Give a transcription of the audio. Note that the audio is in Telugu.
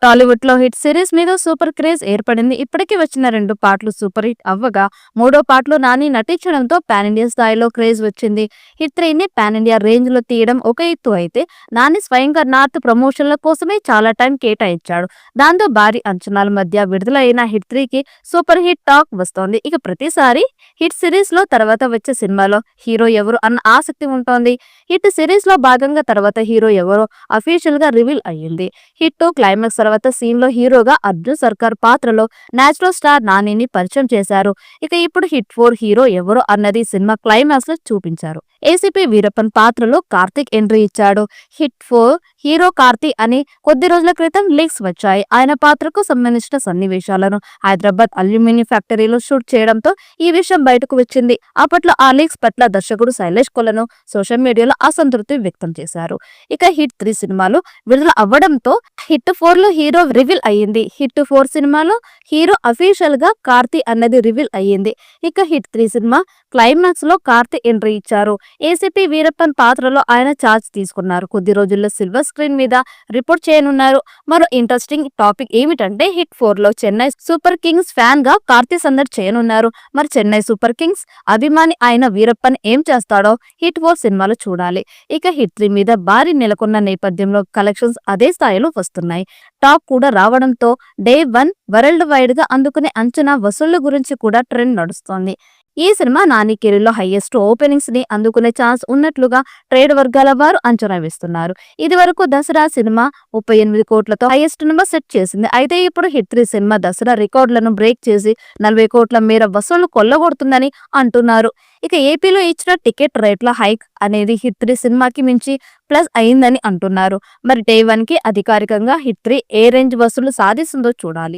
టాలీవుడ్ లో హిట్ సిరీస్ మీద సూపర్ క్రేజ్ ఏర్పడింది. ఇప్పటికి వచ్చిన 2 పాటలు సూపర్ హిట్ అవ్వగా, మూడో పాటలో నాని నటించడంతో పాన్ ఇండియా స్థాయిలో క్రేజ్ వచ్చింది. హిట్ 3ని పాన్ ఇండియా రేంజ్ లో తీయడం ఒక ఎత్తు అయితే, నాని స్వయంగా నార్త్ ప్రమోషన్ల కోసమే చాలా టైం కేటాయించాడు. దాంతో భారీ అంచనాల మధ్య విడుదలైన హిట్ 3కి సూపర్ హిట్ టాక్ వస్తోంది. ఇక ప్రతిసారి హిట్ సిరీస్ లో తర్వాత వచ్చే సినిమాలో హీరో ఎవరు అన్న ఆసక్తి ఉంటోంది. హిట్ సిరీస్ లో భాగంగా తర్వాత హీరో ఎవరో అఫీషియల్ గా రివీల్ అయ్యింది. హిట్ క్లైమాక్స్ తర్వాత సీన్ లో హీరోగా అర్జున్ సర్కార్ పాత్రలో నేచురల్ స్టార్ నానిని పరిచయం చేశారు. ఇక ఇప్పుడు హిట్ 4 హీరో ఎవరో అన్నది సినిమా క్లైమాక్స్ లో చూపించారు. ఏసీపీ వీరప్పన్ పాత్రలో కార్తిక్ ఎంట్రీ ఇచ్చాడు. హిట్ 4 హీరో కార్తీ అని కొద్ది రోజుల క్రితం లీక్స్ వచ్చాయి. ఆయన పాత్రకు సంబంధించిన సన్నివేశాలను హైదరాబాద్ అల్యూమినియం ఫ్యాక్టరీలో షూట్ చేయడంతో ఈ విషయం బయటకు వచ్చింది. అప్పట్లో ఆ లీక్స్ పట్ల దర్శకుడు శైలేష్ కొలను సోషల్ మీడియాలో అసంతృప్తి వ్యక్తం చేశారు. ఇక హిట్ 3 సినిమాలు విడుదల అవ్వడంతో హిట్ 4 లో హీరో రివీల్ అయ్యింది. హిట్ 4 సినిమాలో హీరో అఫీషియల్ గా కార్తీ అన్నది రివీల్ అయ్యింది. ఇక హిట్ 3 సినిమా క్లైమాక్స్ లో కార్తీ ఎంట్రీ ఇచ్చారు. ఏసీపీ వీరప్పన్ పాత్రలో ఆయన ఛార్జ్ తీసుకున్నారు. కొద్ది రోజుల్లో సిల్వర్ స్క్రీన్ మీద రిపోర్ట్ చేయనున్నారు. మరో ఇంట్రెస్టింగ్ టాపిక్ ఏమిటంటే హిట్ 4 లో చెన్నై సూపర్ కింగ్స్ ఫ్యాన్ గా కార్తీ సందడి చేయనున్నారు. మరి చెన్నై సూపర్ కింగ్స్ అభిమాని అయిన వీరప్పన్ ఏం చేస్తాడో హిట్ 4 సినిమాలో చూడాలి. ఇక హిట్ 3 మీద భారీ నెలకొన్న నేపథ్యంలో కలెక్షన్స్ అదే స్థాయిలో వస్తున్నాయి. టాక్ కూడా రావడంతో డే 1 వరల్డ్ వైడ్ గా అందుకునే అంచనా వసూళ్ల గురించి కూడా ట్రెండ్ నడుస్తోంది. ఈ సినిమా నాని కెరీర్ లో హైయెస్ట్ ఓపెనింగ్స్ ని అందుకునే ఛాన్స్ ఉన్నట్లుగా ట్రేడ్ వర్గాల వారు అంచనా వేస్తున్నారు. ఇది వరకు దసరా సినిమా 38 కోట్లతో హైయెస్ట్ నెంబర్ సెట్ చేసింది. అయితే ఇప్పుడు హిట్ 3 సినిమా దసరా రికార్డులను బ్రేక్ చేసి 40 కోట్ల మేర వసూళ్లు కొల్లగొడుతుందని అంటున్నారు. ఇక ఏపీలో ఇచ్చిన టికెట్ రేట్ల హైక్ అనేది హిట్ 3 సినిమాకి మించి ప్లస్ అయిందని అంటున్నారు. మరి డే 1 కి అధికారికంగా హిట్ 3 ఏ రేంజ్ వసూళ్లు సాధిస్తుందో చూడాలి.